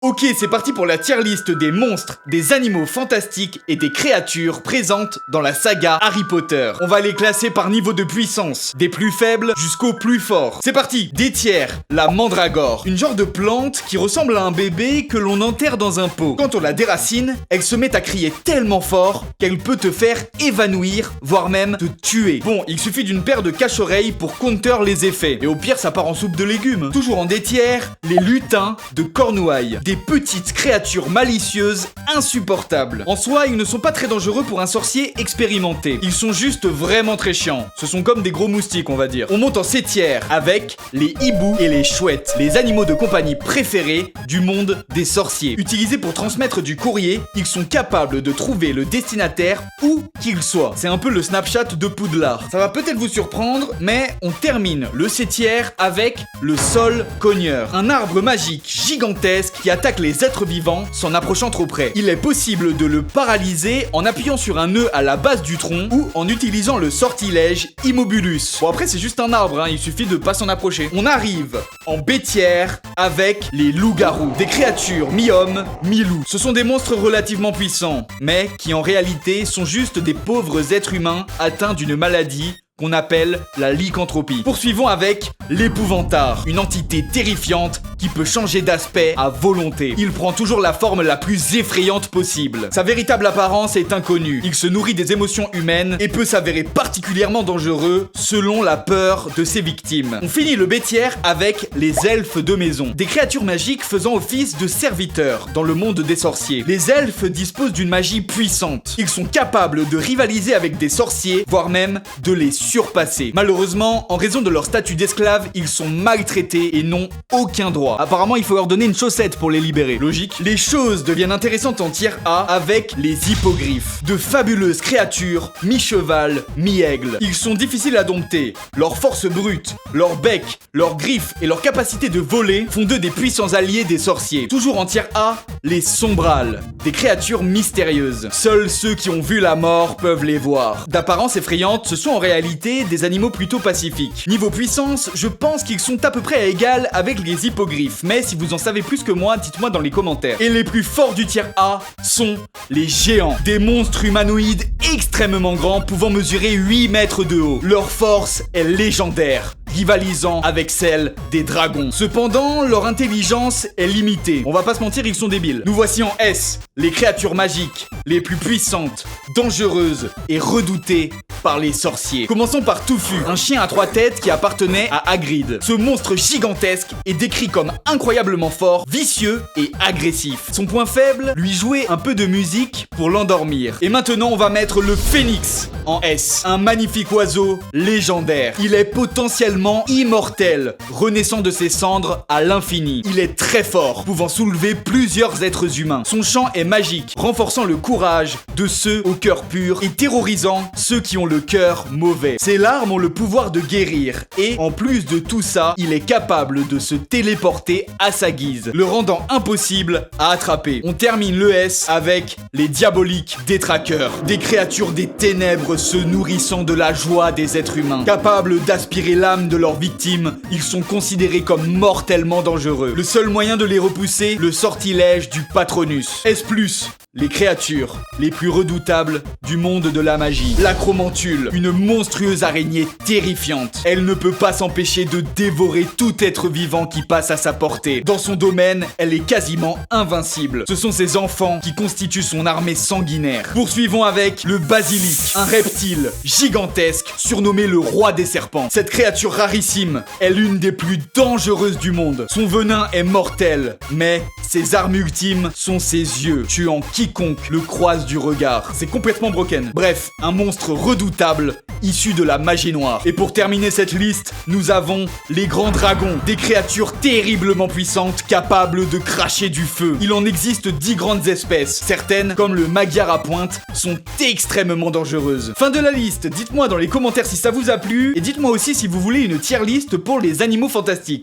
Ok, c'est parti pour la tier list des monstres, des animaux fantastiques et des créatures présentes dans la saga Harry Potter. On va les classer par niveau de puissance, des plus faibles jusqu'aux plus forts. C'est parti. Des tiers, la mandragore, une genre de plante qui ressemble à un bébé que l'on enterre dans un pot. Quand on la déracine, elle se met à crier tellement fort qu'elle peut te faire évanouir, voire même te tuer. Bon, il suffit d'une paire de cache-oreilles pour counter les effets. Et au pire, ça part en soupe de légumes. Toujours en des tiers, les lutins de Cornouailles. Des petites créatures malicieuses insupportables. En soi, ils ne sont pas très dangereux pour un sorcier expérimenté. Ils sont juste vraiment très chiants. Ce sont comme des gros moustiques, on va dire. On monte en 7 tiers avec les hiboux et les chouettes, les animaux de compagnie préférés du monde des sorciers. Utilisés pour transmettre du courrier, ils sont capables de trouver le destinataire où qu'il soit. C'est un peu le Snapchat de Poudlard. Ça va peut-être vous surprendre, mais on termine le 7 tiers avec le sol cogneur. Un arbre magique gigantesque qui attaque les êtres vivants s'en approchant trop près. Il est possible de le paralyser en appuyant sur un nœud à la base du tronc ou en utilisant le sortilège Immobulus. Bon après c'est juste un arbre, il suffit de pas s'en approcher. On arrive en B tiers avec les loups-garous. Des créatures mi-hommes, mi-loups. Ce sont des monstres relativement puissants, mais qui en réalité sont juste des pauvres êtres humains atteints d'une maladie qu'on appelle la lycanthropie. Poursuivons avec l'épouvantard, une entité terrifiante qui peut changer d'aspect à volonté. Il prend toujours la forme la plus effrayante possible. Sa véritable apparence est inconnue. Il se nourrit des émotions humaines et peut s'avérer particulièrement dangereux selon la peur de ses victimes. On finit le B-tiers avec les elfes de maison, des créatures magiques faisant office de serviteurs dans le monde des sorciers. Les elfes disposent d'une magie puissante. Ils sont capables de rivaliser avec des sorciers, voire même de les surpassés. Malheureusement, en raison de leur statut d'esclaves, ils sont maltraités et n'ont aucun droit. Apparemment, il faut leur donner une chaussette pour les libérer. Logique. Les choses deviennent intéressantes en tier A avec les hippogriffes. De fabuleuses créatures, mi-cheval, mi-aigle. Ils sont difficiles à dompter. Leur force brute, leur bec, leurs griffes et leur capacité de voler font d'eux des puissants alliés des sorciers. Toujours en tier A, les sombrales. Des créatures mystérieuses. Seuls ceux qui ont vu la mort peuvent les voir. D'apparence effrayante, ce sont en réalité des animaux plutôt pacifiques. Niveau puissance, je pense qu'ils sont à peu près à égal avec les hippogriffes, mais si vous en savez plus que moi, dites-moi dans les commentaires. Et les plus forts du tier A sont les géants, des monstres humanoïdes extrêmement grands pouvant mesurer 8 mètres de haut. Leur force est légendaire, rivalisant avec celle des dragons. Cependant, leur intelligence est limitée. On va pas se mentir, ils sont débiles. Nous voici en S, les créatures magiques, les plus puissantes, dangereuses et redoutées par les sorciers. Commençons par Touffu, un chien à 3 têtes qui appartenait à Hagrid. Ce monstre gigantesque est décrit comme incroyablement fort, vicieux et agressif. Son point faible, lui jouer un peu de musique pour l'endormir. Et maintenant, on va mettre le phénix en S, un magnifique oiseau légendaire. Il est potentiellement immortel, renaissant de ses cendres à l'infini. Il est très fort, pouvant soulever plusieurs êtres humains. Son chant est magique, renforçant le courage de ceux au cœur pur et terrorisant ceux qui ont le cœur mauvais. Ses larmes ont le pouvoir de guérir et, en plus de tout ça, il est capable de se téléporter à sa guise, le rendant impossible à attraper. On termine le S avec les diaboliques détraqueurs, des créatures des ténèbres se nourrissant de la joie des êtres humains. Capables d'aspirer l'âme de leurs victimes, ils sont considérés comme mortellement dangereux. Le seul moyen de les repousser, le sortilège du Patronus. S+, les créatures les plus redoutables du monde de la magie. L'acromantule, une monstrueuse araignée terrifiante. Elle ne peut pas s'empêcher de dévorer tout être vivant qui passe à sa portée. Dans son domaine, elle est quasiment invincible. Ce sont ses enfants qui constituent son armée sanguinaire. Poursuivons avec le basilic, un reptile gigantesque surnommé le roi des serpents. Cette créature rarissime est l'une des plus dangereuses du monde. Son venin est mortel, mais ses armes ultimes sont ses yeux, tuant quiconque le croise du regard. C'est complètement broken. Bref, un monstre redoutable issu de la magie noire. Et pour terminer cette liste, nous avons les grands dragons, des créatures terriblement puissantes capables de cracher du feu. Il en existe 10 grandes espèces. Certaines, comme le magyar à pointe, sont extrêmement dangereuses. Fin de la liste, dites-moi dans les commentaires si ça vous a plu et dites-moi aussi si vous voulez une tier list pour les animaux fantastiques.